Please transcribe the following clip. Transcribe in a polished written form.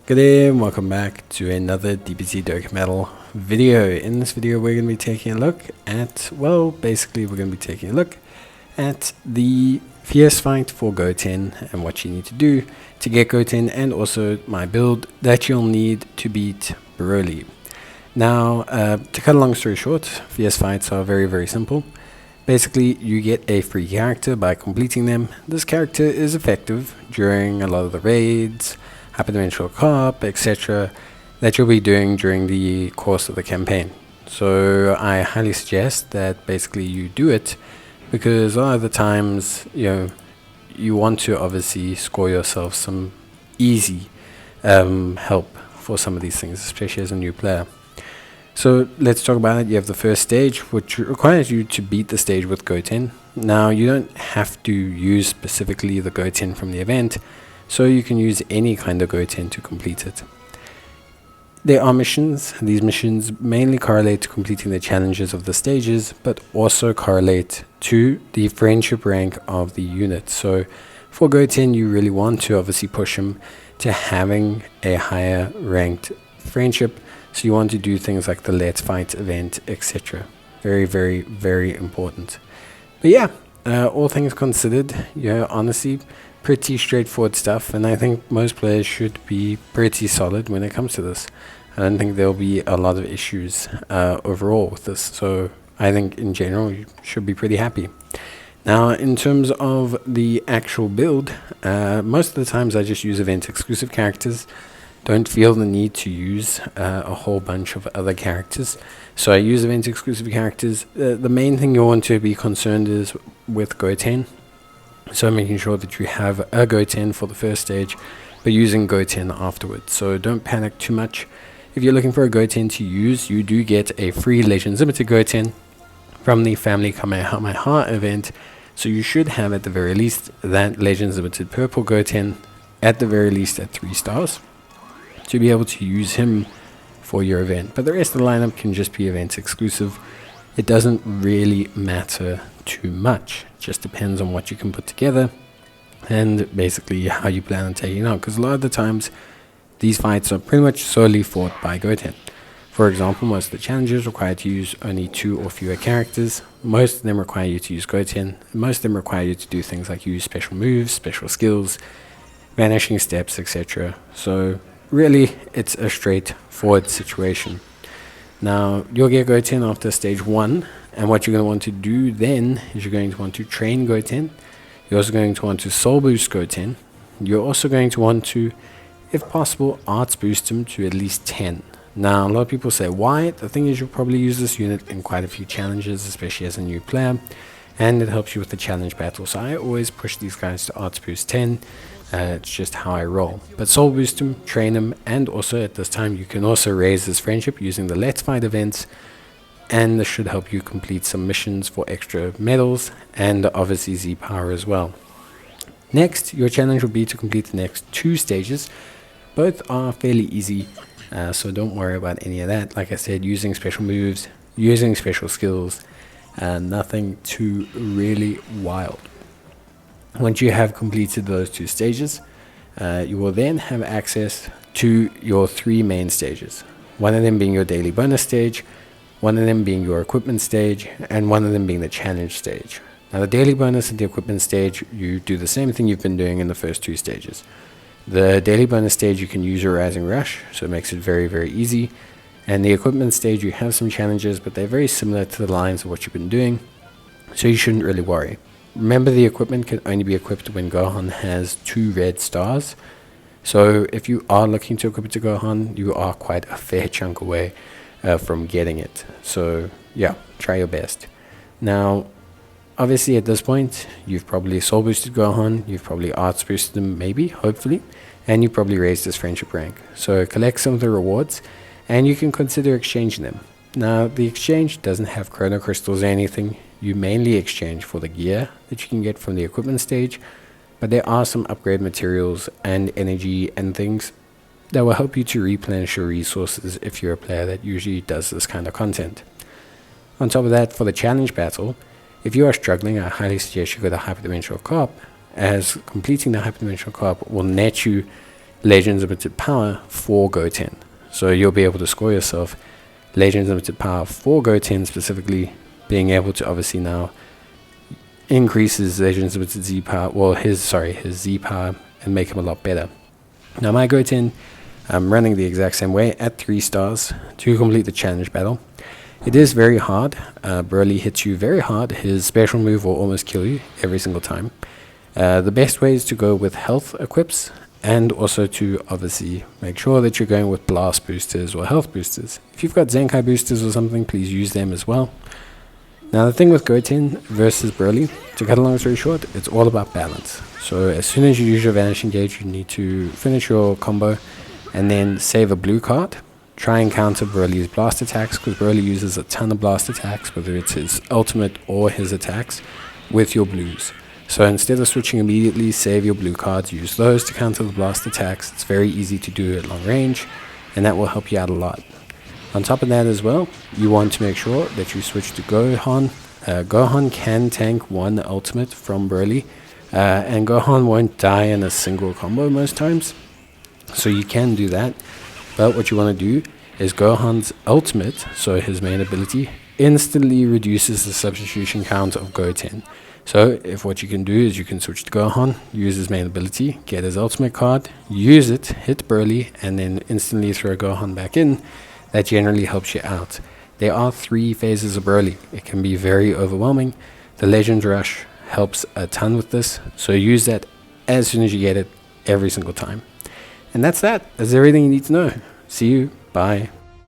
Good day and welcome back to another DBT Dirk Metal video. In this video we're going to be taking a look at, basically we're going to be taking a look at the fierce fight for Goten and what you need to do to get Goten, and also my build that you'll need to beat Broly. Now, to cut a long story short, fierce fights are very simple. Basically, you get a free character by completing them. This character is effective during a lot of the raids, hyperdimensional co-op, etc. that you'll be doing during the course of the campaign. So I highly suggest that basically you do it, because a lot of the times, you want to obviously score yourself some easy help for some of these things, especially as a new player. So let's talk about it. You have the first stage, which requires you to beat the stage with Goten. Now, you don't have to use specifically the Goten from the event, so you can use any kind of Goten to complete it. There are missions. These missions mainly correlate to completing the challenges of the stages, but also correlate to the friendship rank of the unit. So for Goten, you really want to obviously push him to having a higher ranked friendship. So you want to do things like the Let's Fight event, etc. Very important. But yeah, all things considered, honestly, pretty straightforward stuff, and I think most players should be pretty solid when it comes to this. I don't think there'll be a lot of issues overall with this, so I think in general you should be pretty happy. Now, in terms of the actual build, most of the times I just use event exclusive characters. Don't feel the need to use a whole bunch of other characters, so I use event exclusive characters. The main thing you want to be concerned is with Goten, so making sure that you have a Goten for the first stage, but using Goten afterwards. So don't panic too much. If you're looking for a Goten to use, you do get a free Legends Limited Goten from the Family Kamehameha event, so you should have at the very least that Legends Limited Purple Goten, at the very least at 3 stars, to be able to use him for your event. But the rest of the lineup can just be event exclusive. It doesn't really matter too much. It just depends on what you can put together and basically how you plan on taking it out, because a lot of the times these fights are pretty much solely fought by Goten. For example, most of the challenges require to use only 2 or fewer characters. Most of them require you to use Goten. Most of them require you to do things like use special moves, special skills, vanishing steps, etc. So really, it's a straightforward situation. Now, you'll get Goten after stage 1, and what you're going to want to do then is you're going to want to train Goten. You're also going to want to soul boost Goten. You're also going to want to, if possible, arts boost him to at least 10. Now, a lot of people say, why? The thing is, you'll probably use this unit in quite a few challenges, especially as a new player, and it helps you with the challenge battle. So I always push these guys to arts boost 10. It's just how I roll. But soul boost him, train him, and also at this time you can also raise his friendship using the Let's Fight events, and this should help you complete some missions for extra medals and obviously Z power as well. Next, your challenge will be to complete the next 2 stages. Both are fairly easy, so don't worry about any of that. Like I said, using special moves, using special skills, nothing too really wild. Once you have completed those 2 stages, you will then have access to your 3 main stages. One of them being your daily bonus stage, one of them being your equipment stage, and one of them being the challenge stage. Now, the daily bonus and the equipment stage, you do the same thing you've been doing in the first 2 stages. The daily bonus stage, you can use your Rising Rush, so it makes it very easy. And the equipment stage, you have some challenges, but they're very similar to the lines of what you've been doing, so you shouldn't really worry. Remember, the equipment can only be equipped when Gohan has 2 red stars. So if you are looking to equip it to Gohan, you are quite a fair chunk away from getting it. So yeah, try your best. Now, obviously at this point, you've probably soul boosted Gohan, you've probably arts boosted him, maybe, hopefully, and you probably raised his friendship rank. So collect some of the rewards, and you can consider exchanging them. Now, the exchange doesn't have chrono crystals or anything. You mainly exchange for the gear that you can get from the equipment stage, but there are some upgrade materials and energy and things that will help you to replenish your resources if you're a player that usually does this kind of content. On top of that, for the challenge battle, if you are struggling, I highly suggest you go to hyperdimensional co-op, as completing the hyperdimensional co-op will net you Legends Limited Power for Goten. So you'll be able to score yourself Legends Limited Power for Goten specifically, being able to obviously now increases Legends Limited Z power, well his Z power, and make him a lot better. Now my Goten, I'm running the exact same way at 3 stars to complete the challenge battle. It is very hard. Broly hits you very hard. His special move will almost kill you every single time. The best way is to go with health equips, and also to obviously make sure that you're going with blast boosters or health boosters. If you've got Zenkai boosters or something, please use them as well. Now the thing with Goten versus Broly, to cut a long story short, it's all about balance. So as soon as you use your Vanishing Gauge, you need to finish your combo and then save a blue card. Try and counter Broly's blast attacks, because Broly uses a ton of blast attacks, whether it's his ultimate or his attacks, with your blues. So instead of switching immediately, save your blue cards, use those to counter the blast attacks. It's very easy to do at long range, and that will help you out a lot. On top of that as well, you want to make sure that you switch to Gohan. Gohan can tank one ultimate from Broly, and Gohan won't die in a single combo most times, so you can do that. But what you want to do is Gohan's ultimate, so his main ability, instantly reduces the substitution count of Goten. So if what you can do is you can switch to Gohan, use his main ability, get his ultimate card, use it, hit Broly, and then instantly throw Gohan back in. That generally helps you out. There are 3 phases of Broly. It can be very overwhelming. The Legend Rush helps a ton with this, so use that as soon as you get it every single time. And that's that. That's everything you need to know. See you. Bye.